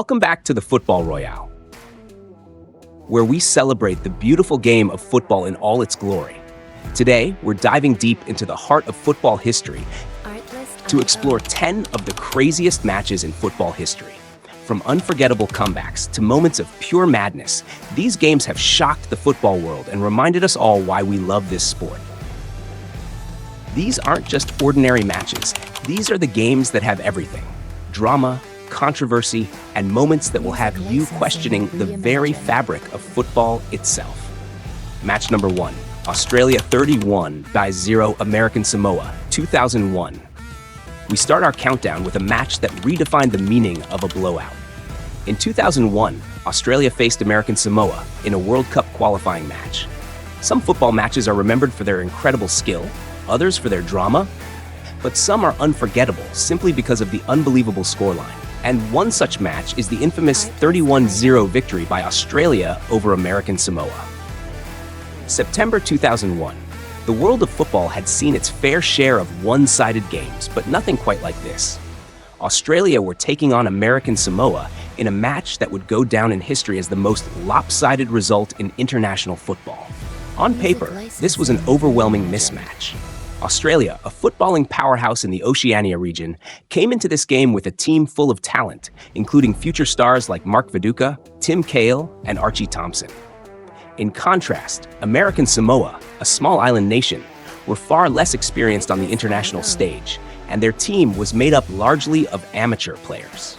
Welcome back to the Football Royale, where we celebrate the beautiful game of football in all its glory. Today, we're diving deep into the heart of football history to explore 10 of the craziest matches in football history. From unforgettable comebacks to moments of pure madness, these games have shocked the football world and reminded us all why we love this sport. These aren't just ordinary matches. These are the games that have everything: drama, controversy, and moments that will have you questioning the very fabric of football itself. Match number 1, Australia 31-0 American Samoa, 2001. We start our countdown with a match that redefined the meaning of a blowout. In 2001, Australia faced American Samoa in a World Cup qualifying match. Some football matches are remembered for their incredible skill, others for their drama, but some are unforgettable simply because of the unbelievable scoreline. And one such match is the infamous 31-0 victory by Australia over American Samoa. September 2001. The world of football had seen its fair share of one-sided games, but nothing quite like this. Australia were taking on American Samoa in a match that would go down in history as the most lopsided result in international football. On paper, this was an overwhelming mismatch. Australia, a footballing powerhouse in the Oceania region, came into this game with a team full of talent, including future stars like Mark Viduka, Tim Cahill, and Archie Thompson. In contrast, American Samoa, a small island nation, were far less experienced on the international stage, and their team was made up largely of amateur players.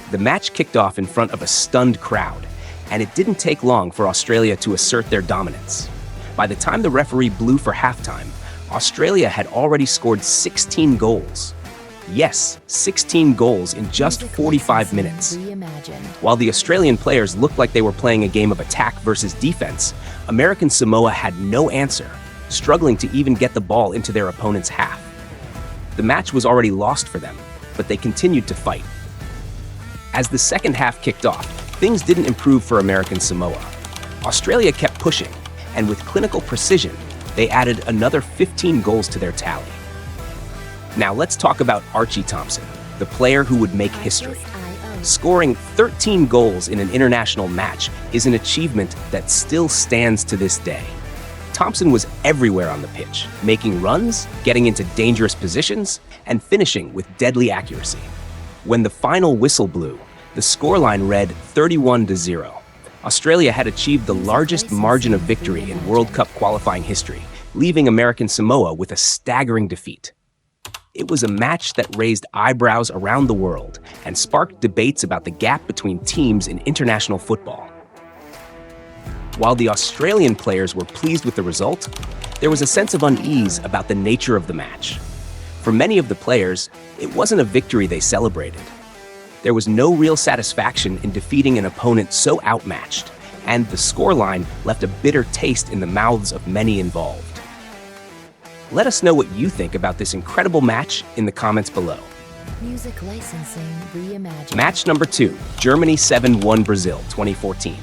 The match kicked off in front of a stunned crowd, and it didn't take long for Australia to assert their dominance. By the time the referee blew for halftime, Australia had already scored 16 goals. Yes, 16 goals in just 45 minutes. While the Australian players looked like they were playing a game of attack versus defense, American Samoa had no answer, struggling to even get the ball into their opponent's half. The match was already lost for them, but they continued to fight. As the second half kicked off, things didn't improve for American Samoa. Australia kept pushing, and with clinical precision, they added another 15 goals to their tally. Now let's talk about Archie Thompson, the player who would make history. Scoring 13 goals in an international match is an achievement that still stands to this day. Thompson was everywhere on the pitch, making runs, getting into dangerous positions, and finishing with deadly accuracy. When the final whistle blew, the scoreline read 31-0. Australia had achieved the largest margin of victory in World Cup qualifying history, leaving American Samoa with a staggering defeat. It was a match that raised eyebrows around the world and sparked debates about the gap between teams in international football. While the Australian players were pleased with the result, there was a sense of unease about the nature of the match. For many of the players, it wasn't a victory they celebrated. There was no real satisfaction in defeating an opponent so outmatched, and the scoreline left a bitter taste in the mouths of many involved. Let us know what you think about this incredible match in the comments below. Music licensing reimagined. Match number 2, Germany 7-1 Brazil, 2014.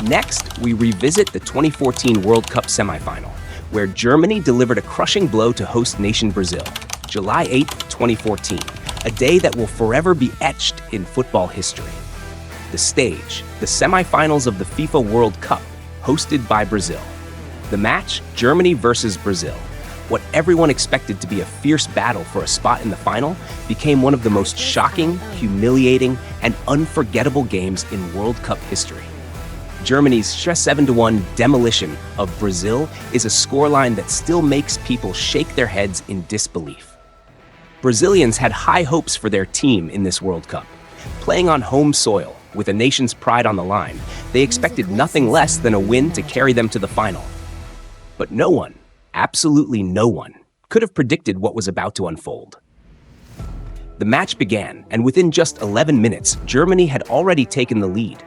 Next, we revisit the 2014 World Cup semifinal, where Germany delivered a crushing blow to host nation Brazil, July 8, 2014. A day that will forever be etched in football history. The stage, the semifinals of the FIFA World Cup, hosted by Brazil. The match, Germany versus Brazil. What everyone expected to be a fierce battle for a spot in the final became one of the most shocking, humiliating, and unforgettable games in World Cup history. Germany's 7-1 demolition of Brazil is a scoreline that still makes people shake their heads in disbelief. Brazilians had high hopes for their team in this World Cup. Playing on home soil, with a nation's pride on the line, they expected nothing less than a win to carry them to the final. But no one, absolutely no one, could have predicted what was about to unfold. The match began, and within just 11 minutes, Germany had already taken the lead.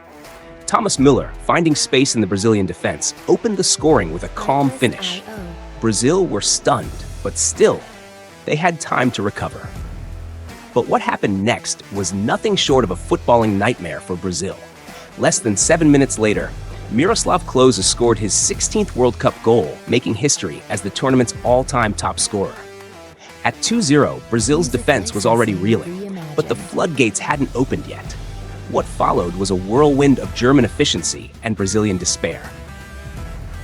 Thomas Müller, finding space in the Brazilian defense, opened the scoring with a calm finish. Brazil were stunned, but still, they had time to recover. But what happened next was nothing short of a footballing nightmare for Brazil. Less than 7 minutes later, Miroslav Klose scored his 16th World Cup goal, making history as the tournament's all-time top scorer. At 2-0, Brazil's defense was already reeling, but the floodgates hadn't opened yet. what followed was a whirlwind of German efficiency and Brazilian despair.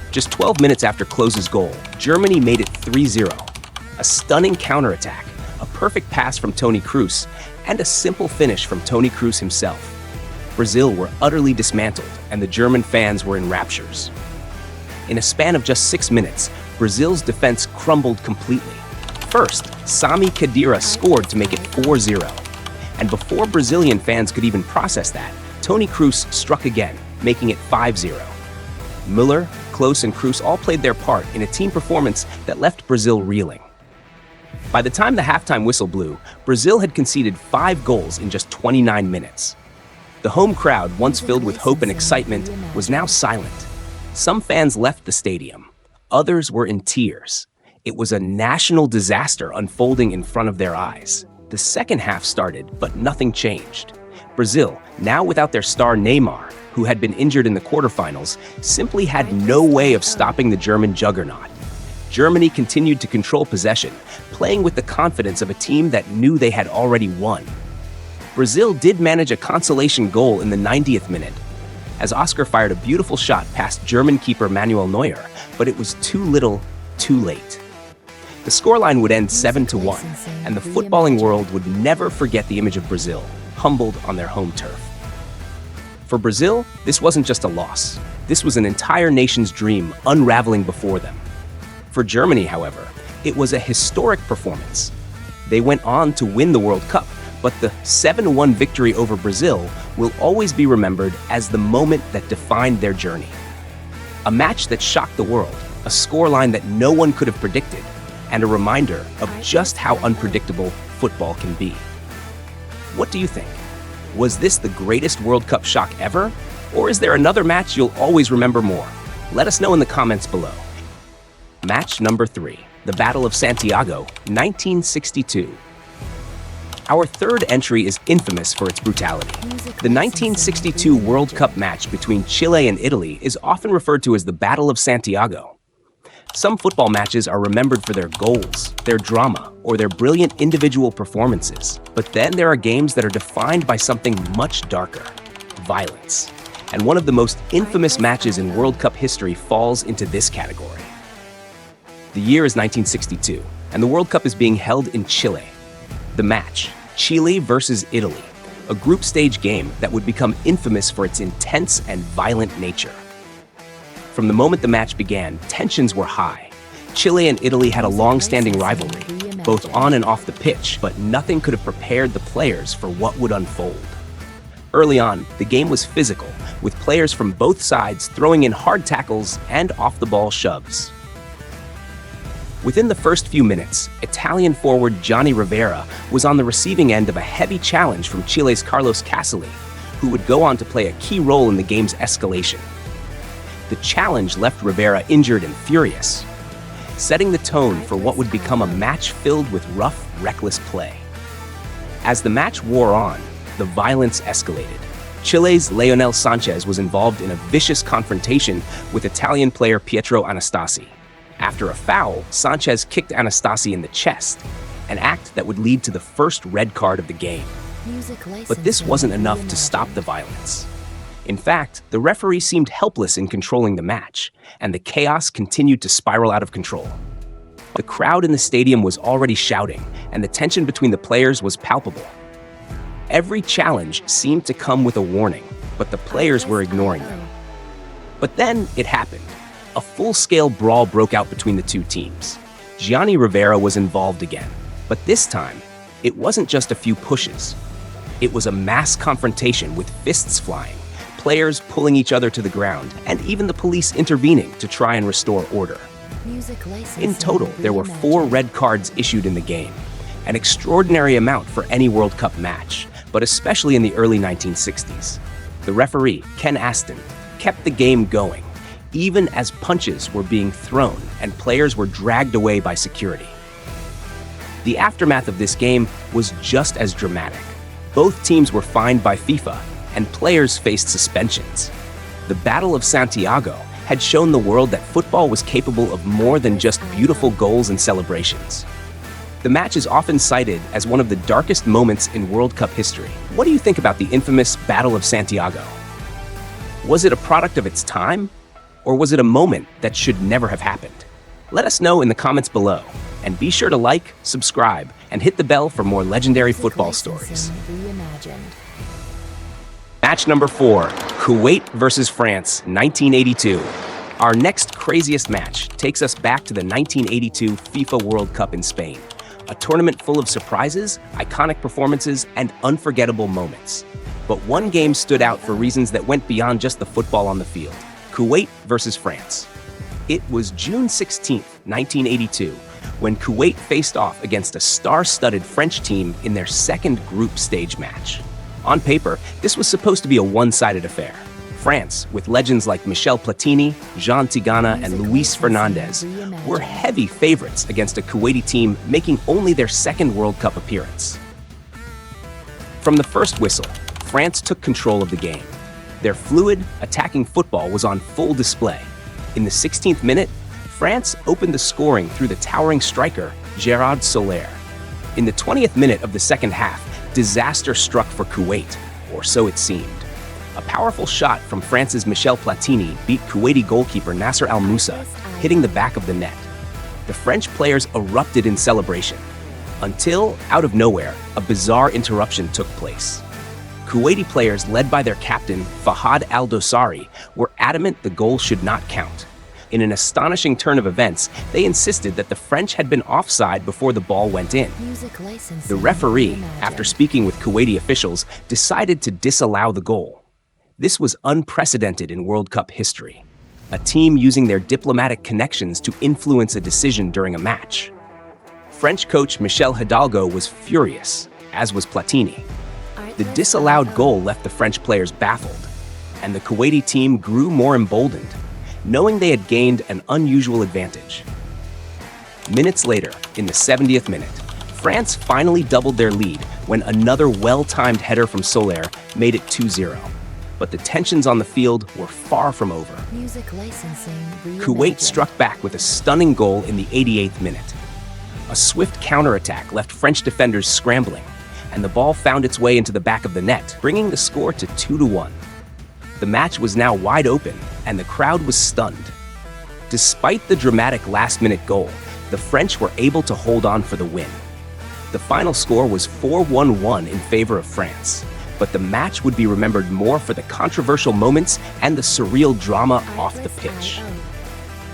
Just 12 minutes after Klose's goal, Germany made it 3-0. A stunning counterattack, a perfect pass from Toni Kroos, and a simple finish from Toni Kroos himself. Brazil were utterly dismantled, and the German fans were in raptures. In a span of just 6 minutes, Brazil's defense crumbled completely. First, Sami Khedira scored to make it 4-0. And before Brazilian fans could even process that, Toni Kroos struck again, making it 5-0. Müller, Klose, and Kroos all played their part in a team performance that left Brazil reeling. By the time the halftime whistle blew, Brazil had conceded 5 goals in just 29 minutes. The home crowd, once filled with hope and excitement, was now silent. Some fans left the stadium. Others were in tears. It was a national disaster unfolding in front of their eyes. The second half started, but nothing changed. Brazil, now without their star Neymar, who had been injured in the quarterfinals, simply had no way of stopping the German juggernaut. Germany continued to control possession, playing with the confidence of a team that knew they had already won. Brazil did manage a consolation goal in the 90th minute, as Oscar fired a beautiful shot past German keeper Manuel Neuer, but it was too little, too late. The scoreline would end 7-1, and the footballing world would never forget the image of Brazil, humbled on their home turf. For Brazil, this wasn't just a loss. This was an entire nation's dream unraveling before them. For Germany, however, it was a historic performance. They went on to win the World Cup, but the 7-1 victory over Brazil will always be remembered as the moment that defined their journey. A match that shocked the world, a scoreline that no one could have predicted, and a reminder of just how unpredictable football can be. What do you think? Was this the greatest World Cup shock ever? Or is there another match you'll always remember more? Let us know in the comments below. Match number 3, the Battle of Santiago, 1962. Our third entry is infamous for its brutality. The 1962 World Cup match between Chile and Italy is often referred to as the Battle of Santiago. Some football matches are remembered for their goals, their drama, or their brilliant individual performances. But then there are games that are defined by something much darker: violence. And one of the most infamous matches in World Cup history falls into this category. The year is 1962, and the World Cup is being held in Chile. The match, Chile versus Italy, a group stage game that would become infamous for its intense and violent nature. From the moment the match began, tensions were high. Chile and Italy had a long-standing rivalry, both on and off the pitch, but nothing could have prepared the players for what would unfold. Early on, the game was physical, with players from both sides throwing in hard tackles and off-the-ball shoves. Within the first few minutes, Italian forward Gianni Rivera was on the receiving end of a heavy challenge from Chile's Carlos Caselli, who would go on to play a key role in the game's escalation. The challenge left Rivera injured and furious, setting the tone for what would become a match filled with rough, reckless play. As the match wore on, the violence escalated. Chile's Leonel Sanchez was involved in a vicious confrontation with Italian player Pietro Anastasi. After a foul, Sanchez kicked Anastasi in the chest, an act that would lead to the first red card of the game. But this wasn't enough to stop the violence. In fact, the referee seemed helpless in controlling the match, and the chaos continued to spiral out of control. The crowd in the stadium was already shouting, and the tension between the players was palpable. Every challenge seemed to come with a warning, but the players were ignoring them. But then it happened. A full-scale brawl broke out between the two teams. Gianni Rivera was involved again, but this time, it wasn't just a few pushes. It was a mass confrontation with fists flying, players pulling each other to the ground, and even the police intervening to try and restore order. In total, there were 4 red cards issued in the game, an extraordinary amount for any World Cup match, but especially in the early 1960s. The referee, Ken Aston, kept the game going, even as punches were being thrown and players were dragged away by security. The aftermath of this game was just as dramatic. Both teams were fined by FIFA, and players faced suspensions. The Battle of Santiago had shown the world that football was capable of more than just beautiful goals and celebrations. The match is often cited as one of the darkest moments in World Cup history. What do you think about the infamous Battle of Santiago? Was it a product of its time? Or was it a moment that should never have happened? Let us know in the comments below. And be sure to like, subscribe, and hit the bell for more legendary football stories. Reimagined. Match number 4, Kuwait versus France, 1982. Our next craziest match takes us back to the 1982 FIFA World Cup in Spain. A tournament full of surprises, iconic performances, and unforgettable moments. But one game stood out for reasons that went beyond just the football on the field. Kuwait versus France. It was June 16, 1982, when Kuwait faced off against a star-studded French team in their second group stage match. On paper, this was supposed to be a one-sided affair. France, with legends like Michel Platini, Jean Tigana, and Luis Fernandez, were heavy favorites against a Kuwaiti team making only their second World Cup appearance. From the first whistle, France took control of the game. Their fluid, attacking football was on full display. In the 16th minute, France opened the scoring through the towering striker, Gerard Soler. In the 20th minute of the second half, disaster struck for Kuwait, or so it seemed. A powerful shot from France's Michel Platini beat Kuwaiti goalkeeper Nasser Al Moussa, hitting the back of the net. The French players erupted in celebration, until, out of nowhere, a bizarre interruption took place. Kuwaiti players, led by their captain, Fahad Al-Dosari, were adamant the goal should not count. In an astonishing turn of events, they insisted that the French had been offside before the ball went in. The referee, after speaking with Kuwaiti officials, decided to disallow the goal. This was unprecedented in World Cup history. A team using their diplomatic connections to influence a decision during a match. French coach Michel Hidalgo was furious, as was Platini. The disallowed goal left the French players baffled, and the Kuwaiti team grew more emboldened, knowing they had gained an unusual advantage. Minutes later, in the 70th minute, France finally doubled their lead when another well-timed header from Soler made it 2-0. But the tensions on the field were far from over. Kuwait struck back with a stunning goal in the 88th minute. A swift counterattack left French defenders scrambling, and the ball found its way into the back of the net, bringing the score to 2-1. The match was now wide open, and the crowd was stunned. Despite the dramatic last-minute goal, the French were able to hold on for the win. The final score was 4-1 in favor of France, but the match would be remembered more for the controversial moments and the surreal drama off the pitch.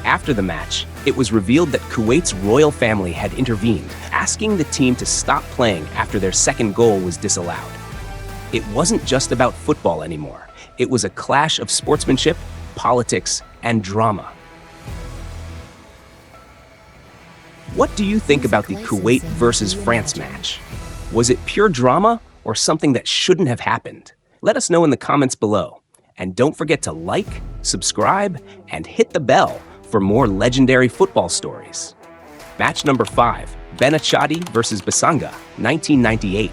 After the match, it was revealed that Kuwait's royal family had intervened, asking the team to stop playing after their second goal was disallowed. It wasn't just about football anymore. It was a clash of sportsmanship, politics, and drama. What do you think about the Kuwait versus France match? Was it pure drama or something that shouldn't have happened? Let us know in the comments below. And don't forget to like, subscribe, and hit the bell for more legendary football stories. Match number 5, Benachati versus Basanga, 1998.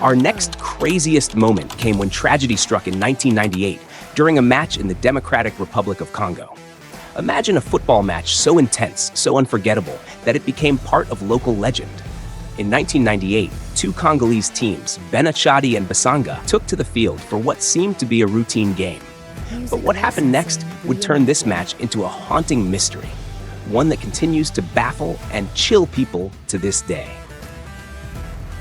Our next craziest moment came when tragedy struck in 1998 during a match in the Democratic Republic of Congo. Imagine a football match so intense, so unforgettable, that it became part of local legend. In 1998, two Congolese teams, Benachati and Basanga, took to the field for what seemed to be a routine game. But what happened next would turn this match into a haunting mystery, one that continues to baffle and chill people to this day.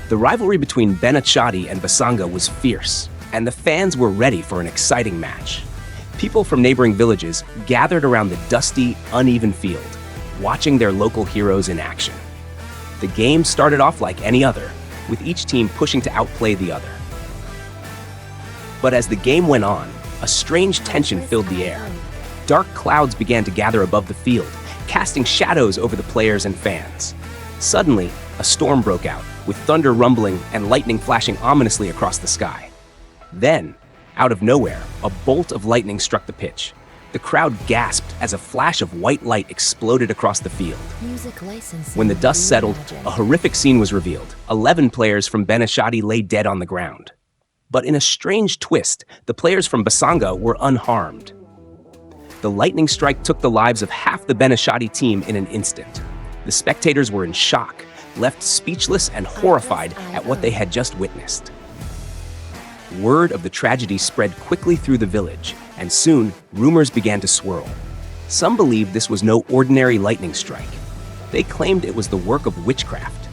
The rivalry between Benachati and Basanga was fierce, and the fans were ready for an exciting match. People from neighboring villages gathered around the dusty, uneven field, watching their local heroes in action. The game started off like any other, with each team pushing to outplay the other. But as the game went on, a strange tension filled the air. Dark clouds began to gather above the field, casting shadows over the players and fans. Suddenly, a storm broke out, with thunder rumbling and lightning flashing ominously across the sky. Then, out of nowhere, a bolt of lightning struck the pitch. The crowd gasped as a flash of white light exploded across the field. When the dust settled, a horrific scene was revealed. 11 players from Benachati lay dead on the ground. But in a strange twist, the players from Basanga were unharmed. The lightning strike took the lives of half the Benachati team in an instant. The spectators were in shock, left speechless and horrified at what they had just witnessed. Word of the tragedy spread quickly through the village, and soon rumors began to swirl. Some believed this was no ordinary lightning strike. They claimed it was the work of witchcraft.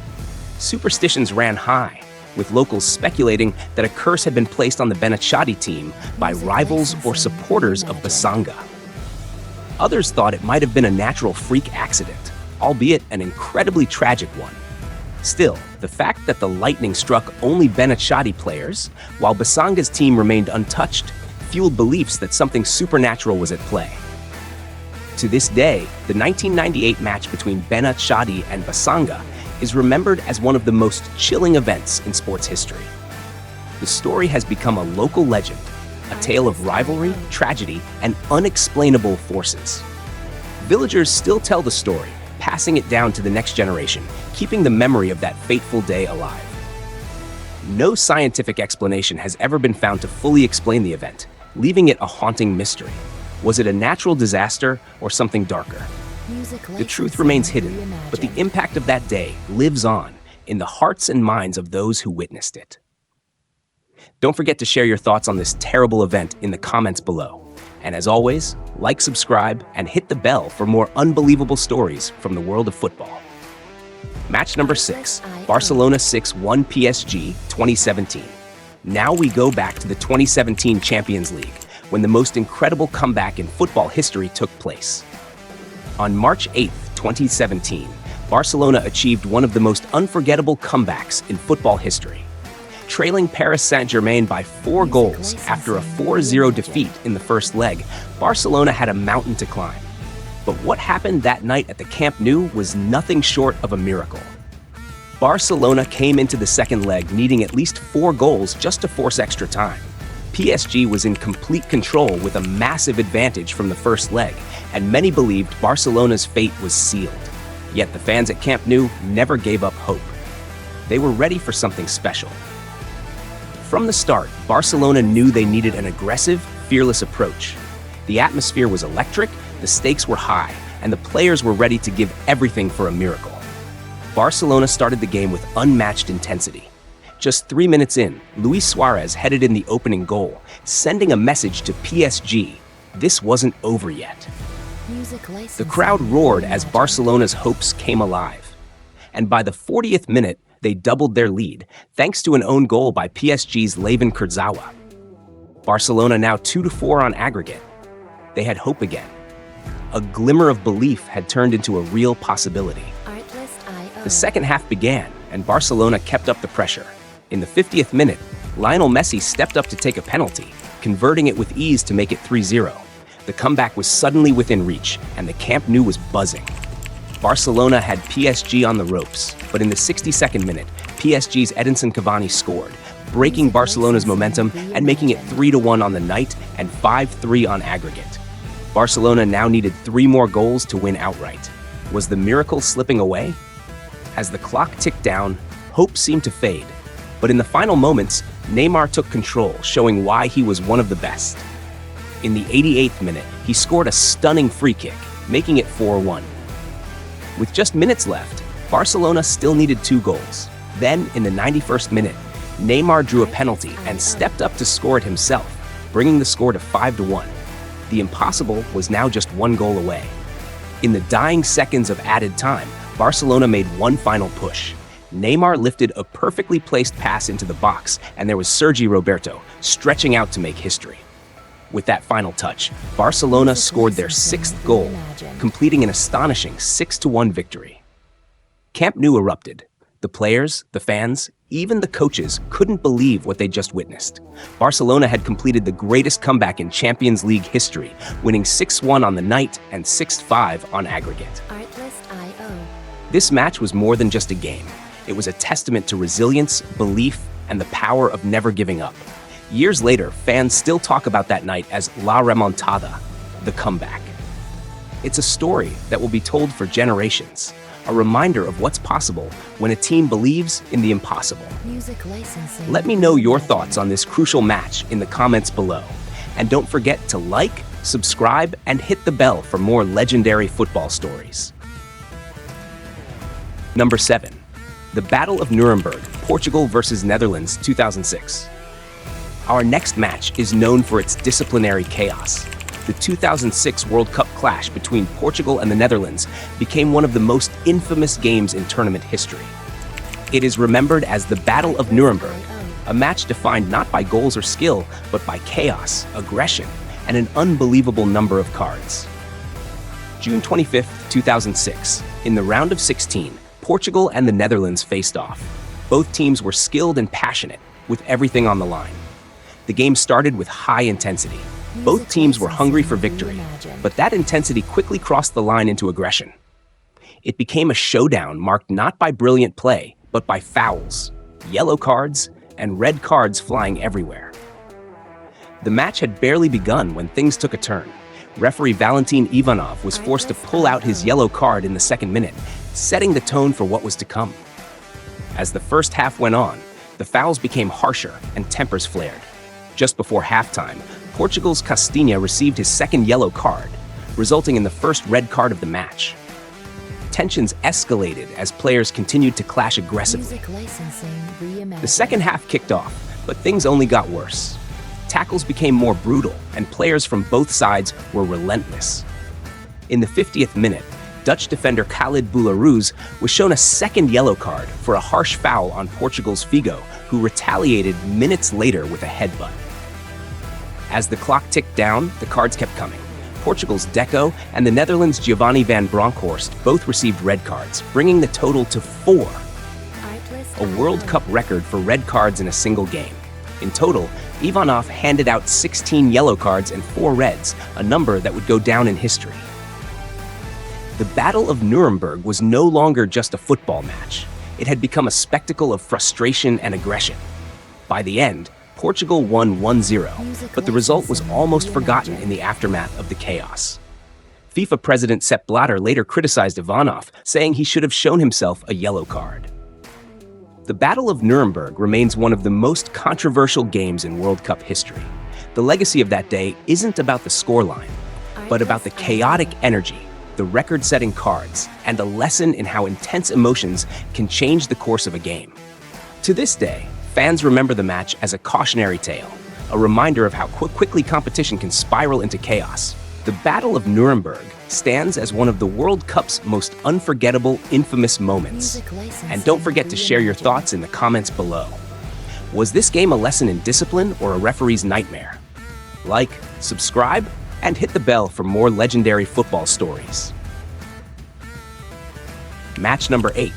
Superstitions ran high, with locals speculating that a curse had been placed on the Benachati team by rivals or supporters of Basanga. Others thought it might have been a natural freak accident, albeit an incredibly tragic one. Still, the fact that the lightning struck only Benachati players, while Basanga's team remained untouched, fueled beliefs that something supernatural was at play. To this day, the 1998 match between Benachati and Basanga is remembered as one of the most chilling events in sports history. The story has become a local legend, a tale of rivalry, tragedy, and unexplainable forces. Villagers still tell the story, passing it down to the next generation, keeping the memory of that fateful day alive. No scientific explanation has ever been found to fully explain the event, leaving it a haunting mystery. Was it a natural disaster or something darker? The truth remains hidden, but the impact of that day lives on in the hearts and minds of those who witnessed it. Don't forget to share your thoughts on this terrible event in the comments below. And as always, like, subscribe, and hit the bell for more unbelievable stories from the world of football. Match number 6, Barcelona 6-1 PSG 2017. Now we go back to the 2017 Champions League, when the most incredible comeback in football history took place. On March 8, 2017, Barcelona achieved one of the most unforgettable comebacks in football history. Trailing Paris Saint-Germain by 4 goals after a 4-0 defeat in the first leg, Barcelona had a mountain to climb. But what happened that night at the Camp Nou was nothing short of a miracle. Barcelona came into the second leg needing at least 4 goals just to force extra time. PSG was in complete control with a massive advantage from the first leg, and many believed Barcelona's fate was sealed. Yet the fans at Camp Nou never gave up hope. They were ready for something special. From the start, Barcelona knew they needed an aggressive, fearless approach. The atmosphere was electric, the stakes were high, and the players were ready to give everything for a miracle. Barcelona started the game with unmatched intensity. Just 3 minutes in, Luis Suarez headed in the opening goal, sending a message to PSG. This wasn't over yet. The crowd roared as Barcelona's hopes came alive. And by the 40th minute, they doubled their lead, thanks to an own goal by PSG's Layvin Kurzawa. Barcelona now 2-4 on aggregate. They had hope again. A glimmer of belief had turned into a real possibility. The second half began, and Barcelona kept up the pressure. In the 50th minute, Lionel Messi stepped up to take a penalty, converting it with ease to make it 3-0. The comeback was suddenly within reach, and the Camp Nou was buzzing. Barcelona had PSG on the ropes, but in the 62nd minute, PSG's Edinson Cavani scored, breaking Barcelona's momentum and making it 3-1 on the night and 5-3 on aggregate. Barcelona now needed 3 more goals to win outright. Was the miracle slipping away? As the clock ticked down, hope seemed to fade. But in the final moments, Neymar took control, showing why he was one of the best. In the 88th minute, he scored a stunning free kick, making it 4-1. With just minutes left, Barcelona still needed 2 goals. Then, in the 91st minute, Neymar drew a penalty and stepped up to score it himself, bringing the score to 5-1. The impossible was now just 1 goal away. In the dying seconds of added time, Barcelona made one final push. Neymar lifted a perfectly placed pass into the box, and there was Sergi Roberto stretching out to make history. With that final touch, Barcelona scored their 6th goal, completing an astonishing 6-1 victory. Camp Nou erupted. The players, the fans, even the coaches couldn't believe what they just witnessed. Barcelona had completed the greatest comeback in Champions League history, winning 6-1 on the night and 6-5 on aggregate. This match was more than just a game. It was a testament to resilience, belief, and the power of never giving up. Years later, fans still talk about that night as La Remontada, the comeback. It's a story that will be told for generations, a reminder of what's possible when a team believes in the impossible. Let me know your thoughts on this crucial match in the comments below. And don't forget to like, subscribe, and hit the bell for more legendary football stories. Number 7. The Battle of Nuremberg, Portugal versus Netherlands 2006. Our next match is known for its disciplinary chaos. The 2006 World Cup clash between Portugal and the Netherlands became one of the most infamous games in tournament history. It is remembered as the Battle of Nuremberg, a match defined not by goals or skill, but by chaos, aggression, and an unbelievable number of cards. June 25, 2006, in the round of 16, Portugal and the Netherlands faced off. Both teams were skilled and passionate, with everything on the line. The game started with high intensity. Both teams were hungry for victory, but that intensity quickly crossed the line into aggression. It became a showdown marked not by brilliant play, but by fouls, yellow cards, and red cards flying everywhere. The match had barely begun when things took a turn. Referee Valentin Ivanov was forced to pull out his yellow card in the second minute, setting the tone for what was to come. As the first half went on, the fouls became harsher and tempers flared. Just before halftime, Portugal's Castinha received his second yellow card, resulting in the first red card of the match. Tensions escalated as players continued to clash aggressively. The second half kicked off, but things only got worse. Tackles became more brutal, and players from both sides were relentless. In the 50th minute, Dutch defender Khalid Boularus was shown a second yellow card for a harsh foul on Portugal's Figo, who retaliated minutes later with a headbutt. As the clock ticked down, the cards kept coming. Portugal's Deco and the Netherlands' Giovanni van Bronckhorst both received red cards, bringing the total to 4. A World Cup record for red cards in a single game. In total, Ivanov handed out 16 yellow cards and 4 reds, a number that would go down in history. The Battle of Nuremberg was no longer just a football match. It had become a spectacle of frustration and aggression. By the end, Portugal won 1-0, but the result was almost forgotten in the aftermath of the chaos. FIFA president Sepp Blatter later criticized Ivanov, saying he should have shown himself a yellow card. The Battle of Nuremberg remains one of the most controversial games in World Cup history. The legacy of that day isn't about the scoreline, but about the chaotic energy, the record-setting cards, and a lesson in how intense emotions can change the course of a game. To this day, fans remember the match as a cautionary tale, a reminder of how quickly competition can spiral into chaos. The Battle of Nuremberg stands as one of the World Cup's most unforgettable, infamous moments. And don't forget to share your thoughts in the comments below. Was this game a lesson in discipline or a referee's nightmare? Like, subscribe, and hit the bell for more legendary football stories. Match number 8,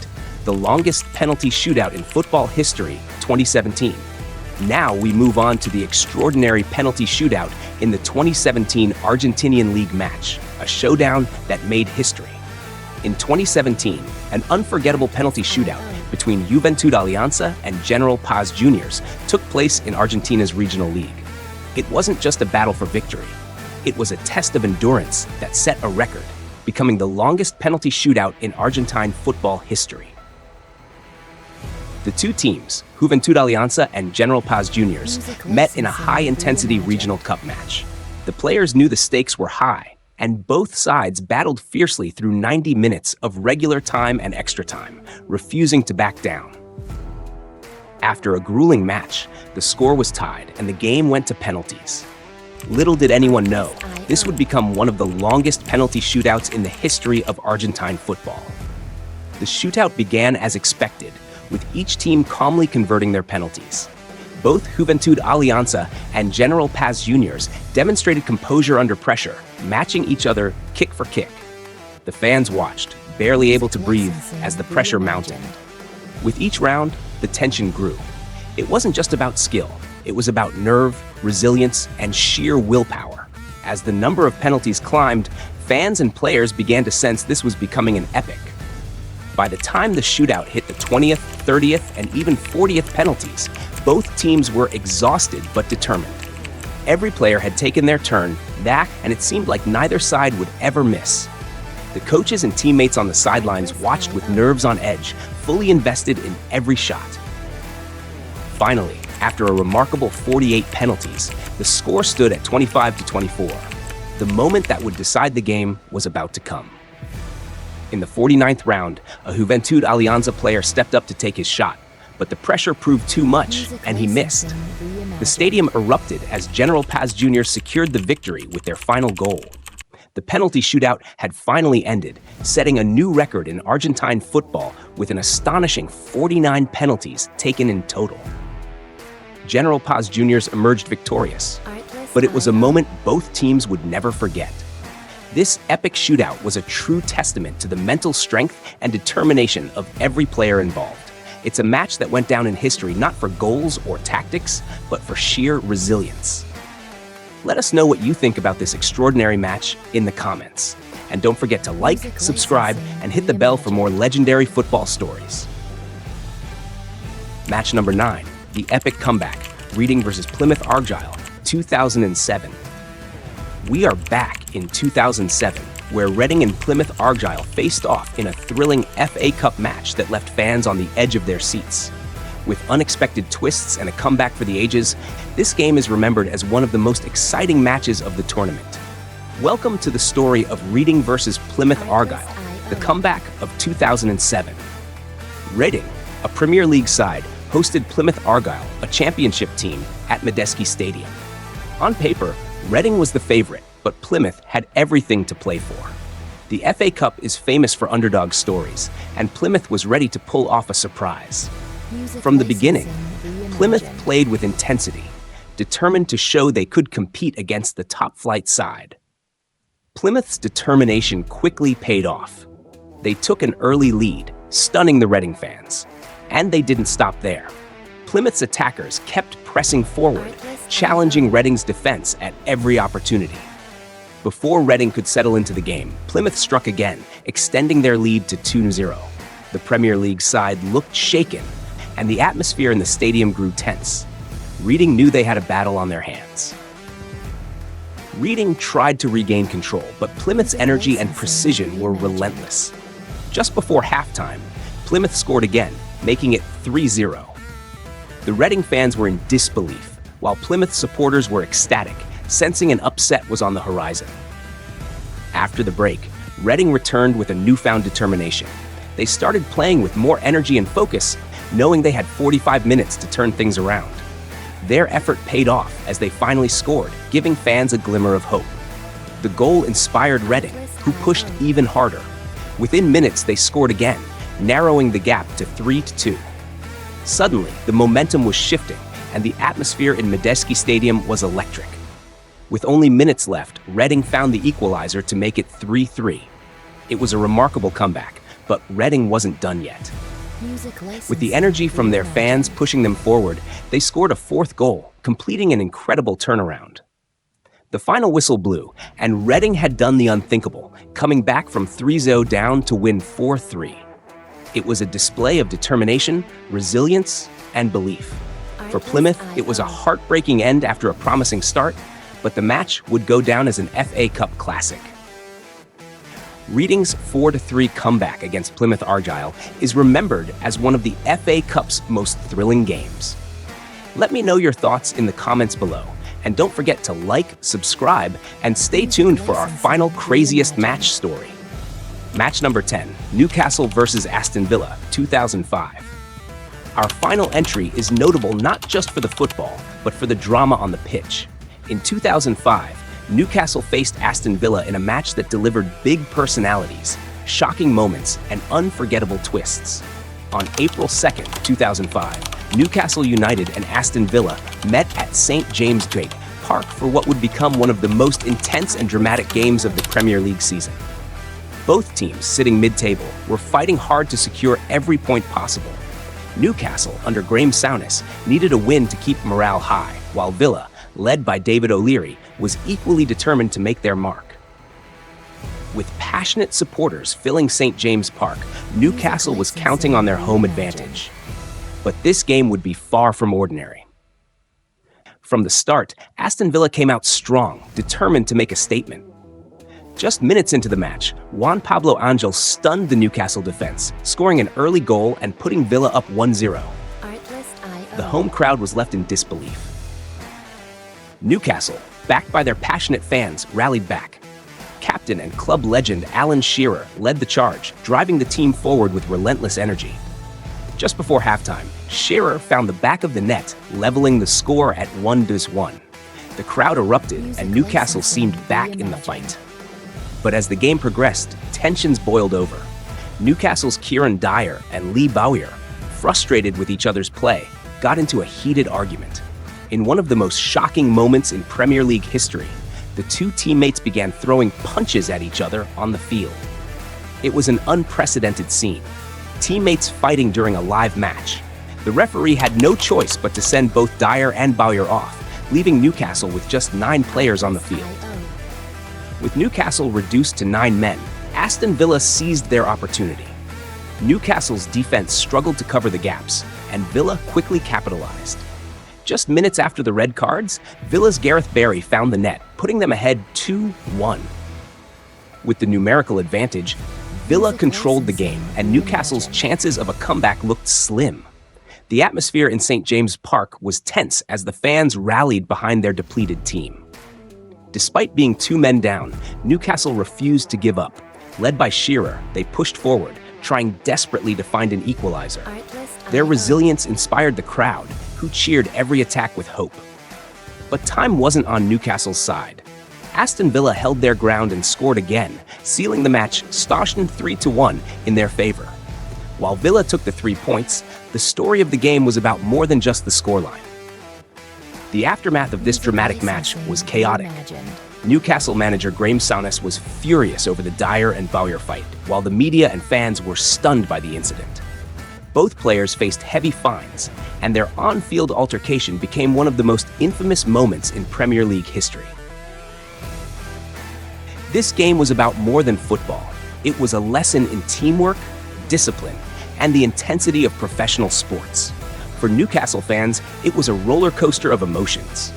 the longest penalty shootout in football history, 2017. Now we move on to the extraordinary penalty shootout in the 2017 Argentinian League match, a showdown that made history. In 2017, an unforgettable penalty shootout between Juventud Alianza and General Paz Juniors took place in Argentina's regional league. It wasn't just a battle for victory. It was a test of endurance that set a record, becoming the longest penalty shootout in Argentine football history. The two teams, Juventud Alianza and General Paz Juniors, met in a high-intensity regional cup match. The players knew the stakes were high, and both sides battled fiercely through 90 minutes of regular time and extra time, refusing to back down. After a grueling match, the score was tied and the game went to penalties. Little did anyone know, this would become one of the longest penalty shootouts in the history of Argentine football. The shootout began as expected, with each team calmly converting their penalties. Both Juventud Alianza and General Paz Juniors demonstrated composure under pressure, matching each other kick for kick. The fans watched, barely able to breathe as the pressure mounted. With each round, the tension grew. It wasn't just about skill, it was about nerve, resilience, and sheer willpower. As the number of penalties climbed, fans and players began to sense this was becoming an epic. By the time the shootout hit the 20th, 30th, and even 40th penalties, both teams were exhausted but determined. Every player had taken their turn, and it seemed like neither side would ever miss. The coaches and teammates on the sidelines watched with nerves on edge, fully invested in every shot. Finally, after a remarkable 48 penalties, the score stood at 25-24. The moment that would decide the game was about to come. In the 49th round, a Juventud Alianza player stepped up to take his shot, but the pressure proved too much, and he missed. The stadium erupted as General Paz Jr. secured the victory with their final goal. The penalty shootout had finally ended, setting a new record in Argentine football with an astonishing 49 penalties taken in total. General Paz Jr.'s emerged victorious, but it was a moment both teams would never forget. This epic shootout was a true testament to the mental strength and determination of every player involved. It's a match that went down in history not for goals or tactics, but for sheer resilience. Let us know what you think about this extraordinary match in the comments. And don't forget to like, subscribe, and hit the bell for more legendary football stories. Match number 9, the epic comeback, Reading versus Plymouth Argyle, 2007. We are back in 2007, where Reading and Plymouth Argyle faced off in a thrilling FA Cup match that left fans on the edge of their seats. With unexpected twists and a comeback for the ages, this game is remembered as one of the most exciting matches of the tournament. Welcome to the story of Reading versus Plymouth Argyle, the comeback of 2007. Reading, a Premier League side, hosted Plymouth Argyle, a championship team, at Medeski Stadium. On paper, Reading was the favorite, but Plymouth had everything to play for. The FA Cup is famous for underdog stories, and Plymouth was ready to pull off a surprise. From the beginning, Plymouth played with intensity, determined to show they could compete against the top-flight side. Plymouth's determination quickly paid off. They took an early lead, stunning the Reading fans. And they didn't stop there. Plymouth's attackers kept pressing forward, challenging Reading's defense at every opportunity. Before Reading could settle into the game, Plymouth struck again, extending their lead to 2-0. The Premier League side looked shaken, and the atmosphere in the stadium grew tense. Reading knew they had a battle on their hands. Reading tried to regain control, but Plymouth's energy and precision were relentless. Just before halftime, Plymouth scored again, making it 3-0. The Reading fans were in disbelief, while Plymouth supporters were ecstatic, sensing an upset was on the horizon. After the break, Reading returned with a newfound determination. They started playing with more energy and focus, knowing they had 45 minutes to turn things around. Their effort paid off as they finally scored, giving fans a glimmer of hope. The goal inspired Reading, who pushed even harder. Within minutes, they scored again, narrowing the gap to 3-2. Suddenly, the momentum was shifting, and the atmosphere in Medeski Stadium was electric. With only minutes left, Reading found the equalizer to make it 3-3. It was a remarkable comeback, but Reading wasn't done yet. With the energy from their fans pushing them forward, they scored a fourth goal, completing an incredible turnaround. The final whistle blew, and Reading had done the unthinkable, coming back from 3-0 down to win 4-3. It was a display of determination, resilience, and belief. For Plymouth, it was a heartbreaking end after a promising start, but the match would go down as an FA Cup classic. Reading's 4-3 comeback against Plymouth Argyle is remembered as one of the FA Cup's most thrilling games. Let me know your thoughts in the comments below, and don't forget to like, subscribe, and stay tuned for our final craziest match story. Match number 10, Newcastle versus Aston Villa, 2005. Our final entry is notable not just for the football, but for the drama on the pitch. In 2005, Newcastle faced Aston Villa in a match that delivered big personalities, shocking moments, and unforgettable twists. On April 2nd, 2005, Newcastle United and Aston Villa met at St. James Gate Park for what would become one of the most intense and dramatic games of the Premier League season. Both teams, sitting mid-table, were fighting hard to secure every point possible. Newcastle, under Graham Souness, needed a win to keep morale high, while Villa, led by David O'Leary, was equally determined to make their mark. With passionate supporters filling St. James Park, Newcastle was counting on their home advantage. But this game would be far from ordinary. From the start, Aston Villa came out strong, determined to make a statement. Just minutes into the match, Juan Pablo Angel stunned the Newcastle defense, scoring an early goal and putting Villa up 1-0. The home crowd was left in disbelief. Newcastle, backed by their passionate fans, rallied back. Captain and club legend Alan Shearer led the charge, driving the team forward with relentless energy. Just before halftime, Shearer found the back of the net, leveling the score at 1-1. The crowd erupted, and Newcastle seemed back in the fight. But as the game progressed, tensions boiled over. Newcastle's Kieran Dyer and Lee Bowyer, frustrated with each other's play, got into a heated argument. In one of the most shocking moments in Premier League history, the two teammates began throwing punches at each other on the field. It was an unprecedented scene. Teammates fighting during a live match. The referee had no choice but to send both Dyer and Bowyer off, leaving Newcastle with just 9 players on the field. With Newcastle reduced to 9 men, Aston Villa seized their opportunity. Newcastle's defense struggled to cover the gaps, and Villa quickly capitalized. Just minutes after the red cards, Villa's Gareth Barry found the net, putting them ahead 2-1. With the numerical advantage, Villa controlled the game, and Newcastle's chances of a comeback looked slim. The atmosphere in St. James' Park was tense as the fans rallied behind their depleted team. Despite being 2 men down, Newcastle refused to give up. Led by Shearer, they pushed forward, trying desperately to find an equalizer. Their resilience inspired the crowd, who cheered every attack with hope. But time wasn't on Newcastle's side. Aston Villa held their ground and scored again, sealing the match staunch 3-1 in their favor. While Villa took the 3 points, the story of the game was about more than just the scoreline. The aftermath of this dramatic match was chaotic. Newcastle manager Graeme Souness was furious over the Dyer and Bowyer fight, while the media and fans were stunned by the incident. Both players faced heavy fines, and their on-field altercation became one of the most infamous moments in Premier League history. This game was about more than football. It was a lesson in teamwork, discipline, and the intensity of professional sports. For Newcastle fans, it was a roller coaster of emotions.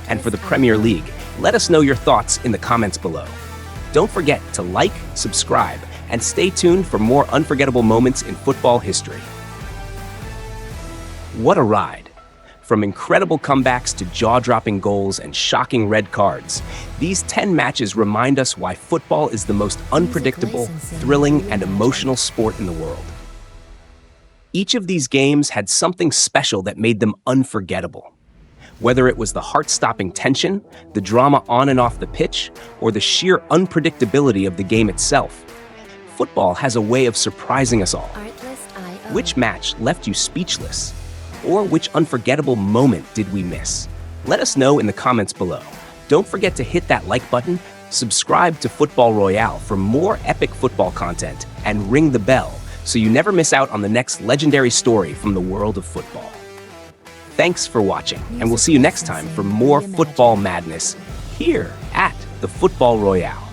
And for the Premier League, let us know your thoughts in the comments below. Don't forget to like, subscribe, and stay tuned for more unforgettable moments in football history. What a ride! From incredible comebacks to jaw-dropping goals and shocking red cards, these 10 matches remind us why football is the most unpredictable, thrilling, and emotional sport in the world. Each of these games had something special that made them unforgettable. Whether it was the heart-stopping tension, the drama on and off the pitch, or the sheer unpredictability of the game itself, football has a way of surprising us all. Which match left you speechless? Or which unforgettable moment did we miss? Let us know in the comments below. Don't forget to hit that like button, subscribe to Football Royale for more epic football content, and ring the bell so you never miss out on the next legendary story from the world of football. Thanks for watching, and we'll see you next time for more football madness here at the Football Royale.